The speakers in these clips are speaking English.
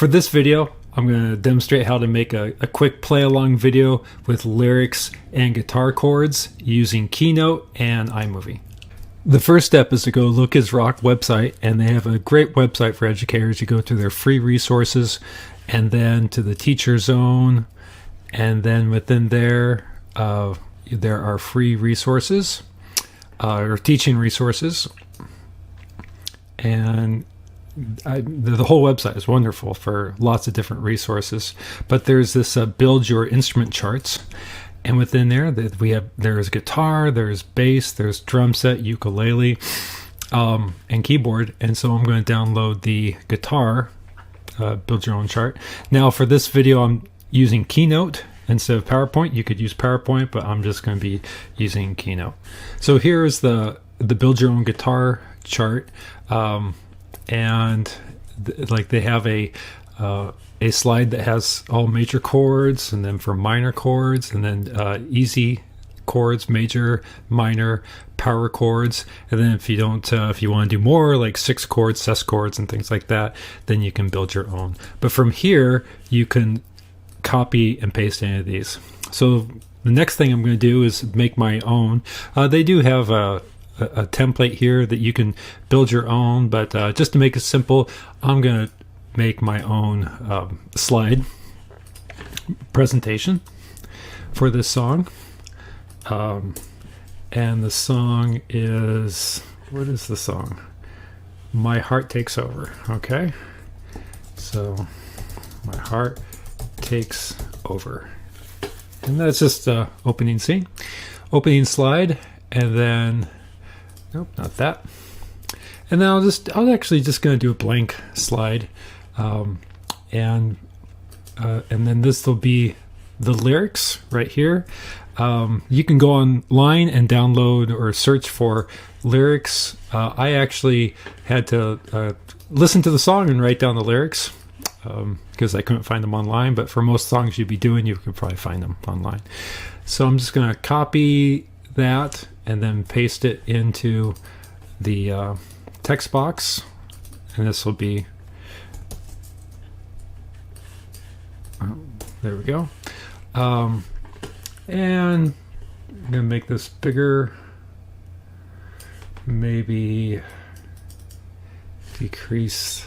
For this video, I'm going to demonstrate how to make a quick play-along video with lyrics and guitar chords using Keynote and iMovie. The first step is to go look his Rock website, and they have a great website for educators. You go to their free resources and then to the teacher zone, and then within there are free resources or teaching resources, and the whole website is wonderful for lots of different resources. But there's this build your instrument charts, and within there there's guitar, there's bass, there's drum set, ukulele, and keyboard. And so I'm going to download the guitar build your own chart. Now for this video I'm using Keynote instead of PowerPoint. You could use PowerPoint, but I'm just going to be using Keynote. So here's the build your own guitar chart. And like they have a slide that has all major chords, and then for minor chords, and then easy chords, major, minor, power chords, and then if you want to do more, like 6 chords, sus chords, and things like that, then you can build your own. But from here, you can copy and paste any of these. So the next thing I'm going to do is make my own. They do have a template here that you can build your own, but just to make it simple, I'm going to make my own slide presentation for this song. And the song is, what is the song? My Heart Takes Over. Okay, so My Heart Takes Over, and that's just opening scene, opening slide, and then nope, not that. And then I'll actually just going to do a blank slide, and then this will be the lyrics right here. You can go online and download or search for lyrics. I actually had to listen to the song and write down the lyrics because I couldn't find them online. But for most songs you'd be doing, you could probably find them online. So I'm just going to copy that and then paste it into the text box, and this will be there we go. And I'm gonna make this bigger, maybe decrease,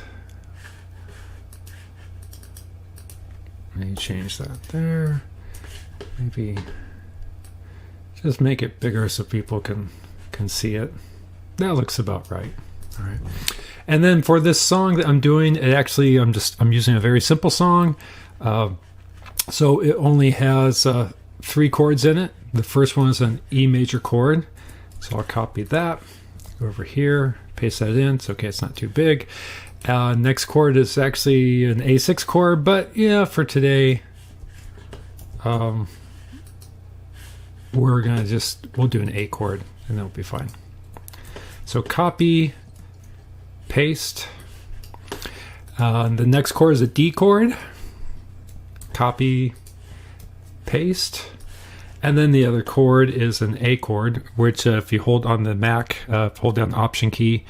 maybe change that there, maybe just make it bigger so people can see it. That looks about right. All right. And then for this song that I'm doing, I'm using a very simple song. So it only has 3 chords in it. The first one is an E major chord. So I'll copy that, go over here, paste that in. It's okay, it's not too big. Next chord is actually an A6 chord, but yeah, for today, we'll do an A chord and that'll be fine. So copy, paste. The next chord is a D chord. Copy, paste. And then the other chord is an A chord, which if you hold on the Mac, hold down the Option key,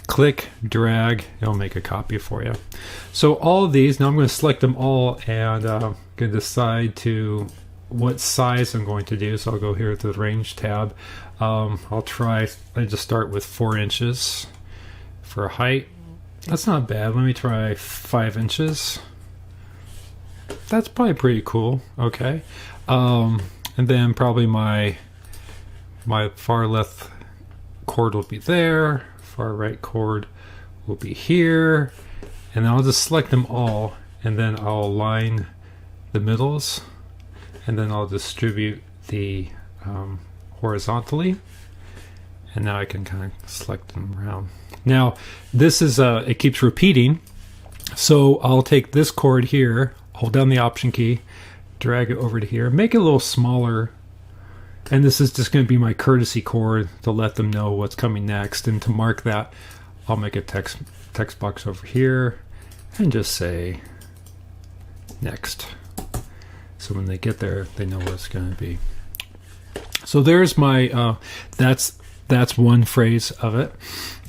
click, drag, it'll make a copy for you. So all of these, now I'm going to select them all, and I'm going to decide to what size I'm going to do. So I'll go here to the range tab. I just start with 4 inches for height. That's not bad. Let me try 5 inches. That's probably pretty cool. Okay. And then probably my far left chord will be there, far right chord will be here, and I'll just select them all, and then I'll align the middles, and then I'll distribute the horizontally, and now I can kind of select them around. Now this is it keeps repeating, so I'll take this chord here, hold down the Option key, drag it over to here, make it a little smaller, and this is just going to be my courtesy chord to let them know what's coming next. And to mark that, I'll make a text box over here and just say next, so when they get there they know what it's going to be. So there's my that's one phrase of it.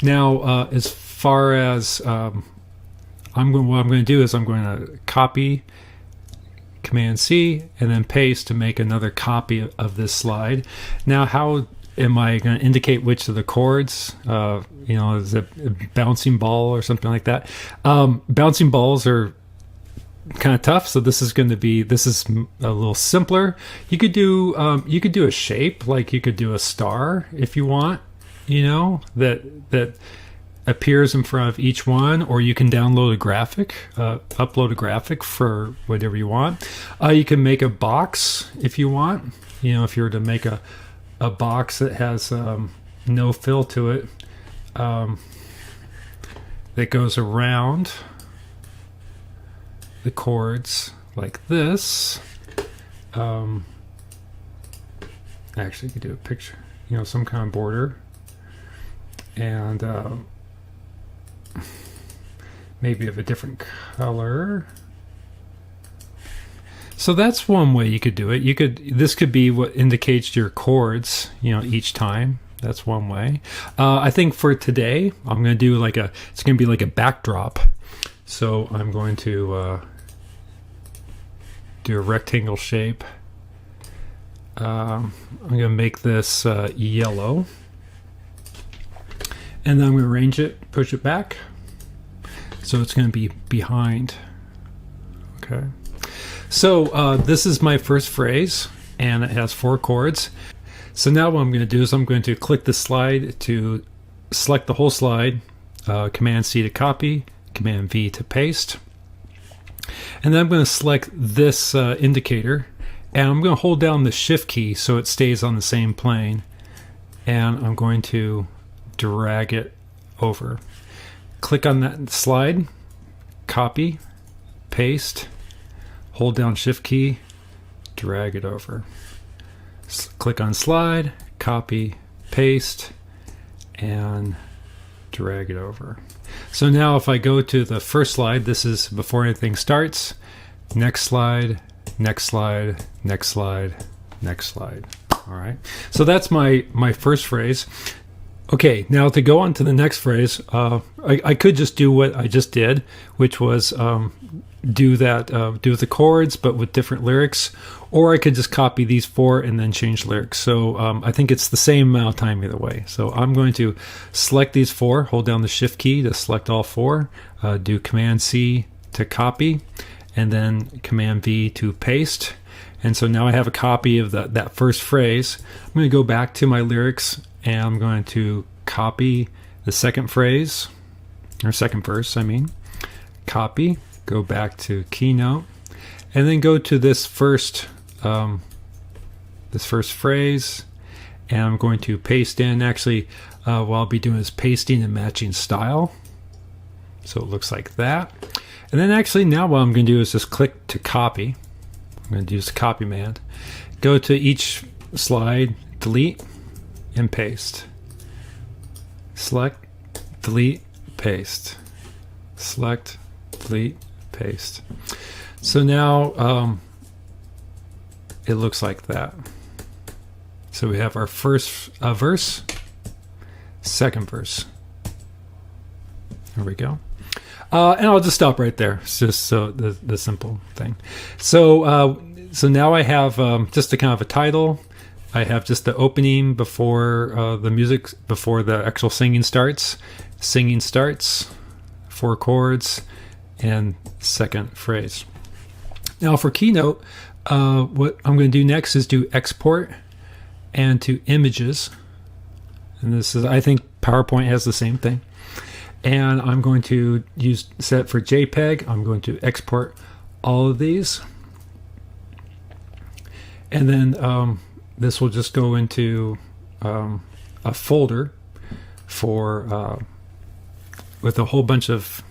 Now as far as what I'm going to do is I'm going to copy, Command C, and then paste to make another copy of this slide. Now, how am I going to indicate which of the chords? Is it a bouncing ball or something like that? Bouncing balls are kind of tough, so this is a little simpler. You could do a shape, like you could do a star if you want, that appears in front of each one, or you can download a graphic, upload a graphic for whatever you want. You can make a box if you want. If you were to make a box that has no fill to it, that goes around the chords like this. Actually, you could do a picture, some kind of border, and maybe of a different color. So that's one way you could do it. This could be what indicates your chords, each time. That's one way. I think for today, I'm going to do it's going to be like a backdrop. So I'm going to do a rectangle shape. I'm going to make this yellow. And then I'm going to arrange it, push it back. So it's going to be behind. Okay. So this is my first phrase, and it has 4 chords. So now what I'm going to do is I'm going to click the slide to select the whole slide, Command C to copy, Command V to paste. And then I'm going to select this indicator, and I'm going to hold down the Shift key so it stays on the same plane. And I'm going to drag it over. Click on that slide, copy, paste, hold down Shift key, drag it over. Click on slide, copy, paste, and drag it over. So now if I go to the first slide, this is before anything starts. Next slide, next slide, next slide, next slide. All right. So that's my first phrase. Okay, now to go on to the next phrase, I could just do what I just did, which was do the chords, but with different lyrics, or I could just copy these 4 and then change lyrics. So I think it's the same amount of time either way. So I'm going to select these 4, hold down the Shift key to select all 4, do Command C to copy, and then Command V to paste. And so now I have a copy of that first phrase. I'm going to go back to my lyrics, and I'm going to copy the second phrase, or second verse, copy, go back to Keynote, and then go to this first phrase, and I'm going to paste in. Actually, what I'll be doing is pasting and matching style, so it looks like that. And then actually now what I'm going to do is just click to copy. I'm going to use the copy command. Go to each slide, delete, and paste. Select, delete, paste. Select, delete, paste. So now it looks like that. So we have our first verse, second verse. There we go. And I'll just stop right there. It's just the simple thing. So now I have just a kind of a title. I have just the opening before the music, before the actual singing starts. Singing starts, 4 chords, and second phrase. Now for Keynote, what I'm going to do next is do export and to images. And this is, I think PowerPoint has the same thing. And I'm going to set for JPEG. I'm going to export all of these. And then this will just go into a folder for with a whole bunch of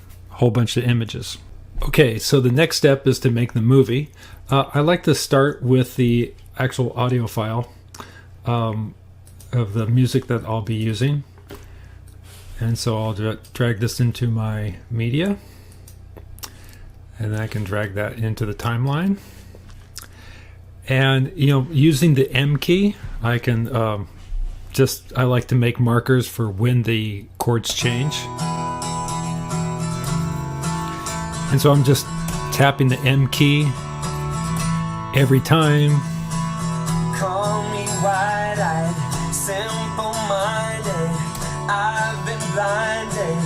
images. Okay, so the next step is to make the movie. I like to start with the actual audio file of the music that I'll be using. And so I'll drag this into my media, and I can drag that into the timeline. And using the M key, I can I like to make markers for when the chords change. And so I'm just tapping the M key every time. Call me wide-eyed, simple-minded. I've been blinded.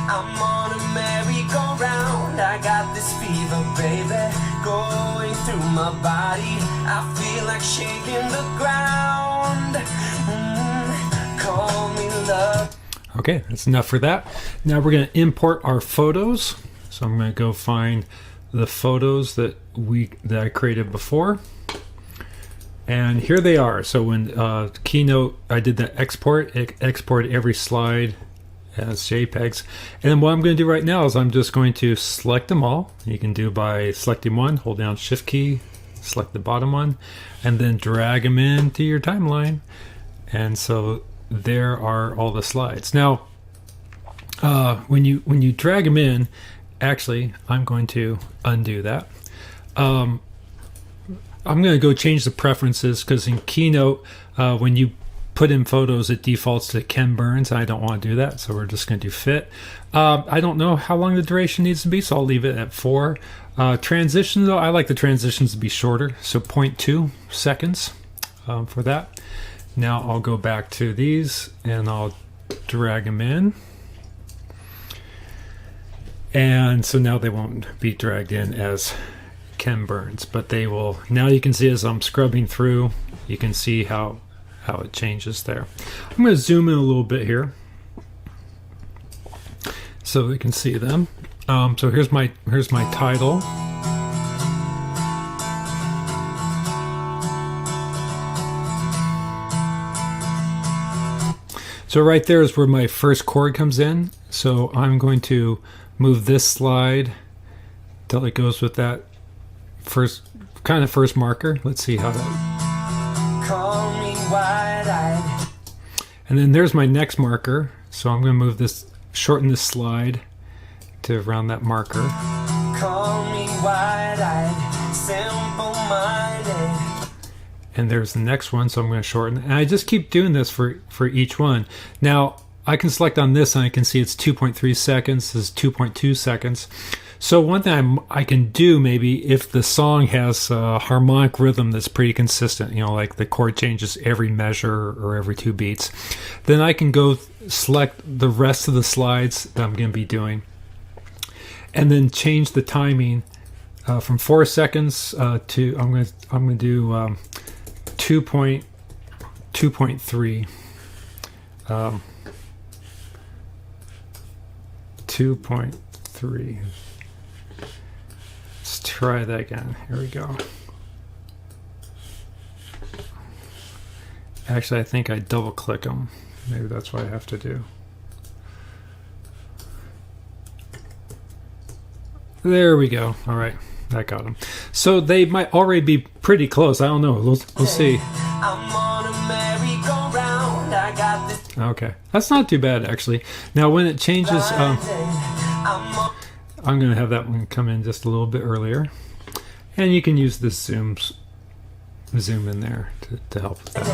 I'm on a merry-go-round. I got this fever, baby, going through my body. I feel like shaking the ground. Call me love. Okay, that's enough for that. Now we're going to import our photos. So I'm going to go find the photos that I created before. And here they are. So when Keynote, I did the export, it exported every slide as JPEGs. And then what I'm going to do right now is I'm just going to select them all. You can do by selecting one, hold down Shift key, select the bottom one, and then drag them into your timeline. And so there are all the slides. Now, when you drag them in, actually, I'm going to undo that. I'm going to go change the preferences because in Keynote, when you put in photos, it defaults to Ken Burns. I don't want to do that, so we're just going to do fit. I don't know how long the duration needs to be, so I'll leave it at 4. Transitions, though, I like the transitions to be shorter, so 0.2 seconds for that. Now I'll go back to these and I'll drag them in. And so now they won't be dragged in as Ken Burns, but they will. Now you can see as I'm scrubbing through, you can see how it changes there. I'm going to zoom in a little bit here so we can see them. So here's my title. So right there is where my first chord comes in. So I'm going to move this slide till it goes with that first marker. Let's see how that. Call me wide-eyed. And then there's my next marker. So I'm going to move this, shorten this slide to around that marker. Call me wide-eyed, simple-minded. And there's the next one, so I'm going to shorten. And I just keep doing this for each one. Now, I can select on this and I can see it's 2.3 seconds. This is 2.2 seconds. So one thing I can do maybe if the song has a harmonic rhythm that's pretty consistent, you know, like the chord changes every measure or every 2 beats, then I can go select the rest of the slides that I'm going to be doing and then change the timing from 4 seconds to I'm going to do 2.3. 2.3. Let's try that again. Here we go. Actually, I think I double click them. Maybe that's what I have to do. There we go. All right, that got them. So they might already be pretty close. I don't know. We'll see. I'm on a merry-go-round. I got this. Okay, that's not too bad actually. Now when it changes, I'm going to have that one come in just a little bit earlier, and you can use this zoom in there to help with that.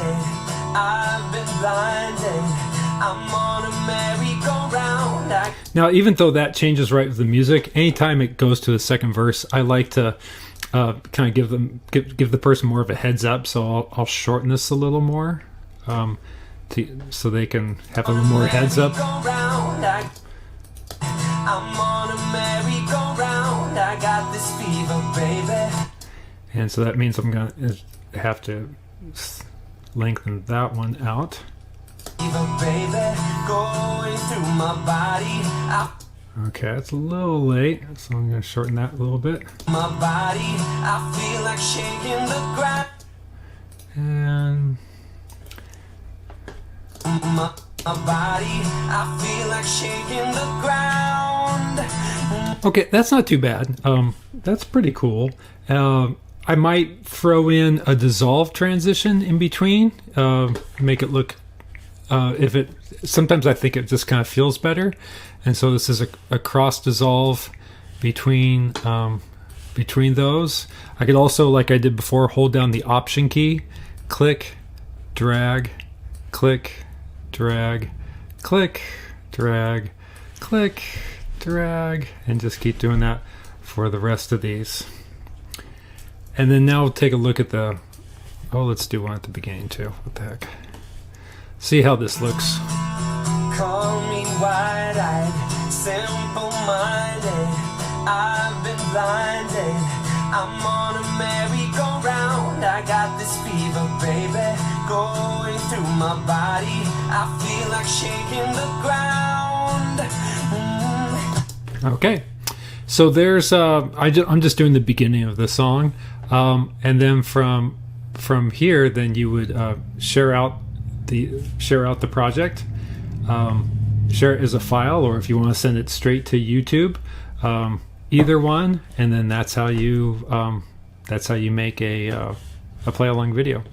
I've been blinded. I'm on a merry-go-round. Now, even though that changes right with the music, anytime it goes to the second verse, I like to kind of give the person more of a heads up. So I'll shorten this a little more, so they can have a little more heads up. I'm on a merry-go-round. I got this fever, baby. And so that means I'm going to have to lengthen that one out. Fever, baby, going through my body. Okay, it's a little late, so I'm going to shorten that a little bit. My body, I feel like shaking the ground. And my body, I feel like shaking the ground. okay, that's not too bad. That's pretty cool. I might throw in a dissolve transition in between, make it look. Sometimes I think it just kind of feels better, and so this is a cross dissolve between those. I could also, like I did before, hold down the Option key, click, drag, click, drag, click, drag, click, drag, and just keep doing that for the rest of these. And then now we'll take a look at the, let's do one at the beginning too. What the heck? See how this looks. Call me wide-eyed, simple-minded. I've been blinded. I'm on a merry-go-round. I got this fever, baby, going through my body. I feel like shaking the ground. Okay, so there's I'm just doing the beginning of the song, and then from here, then you would share out the project, share it as a file, or if you want to send it straight to YouTube, either one, and then that's how you make a play along video.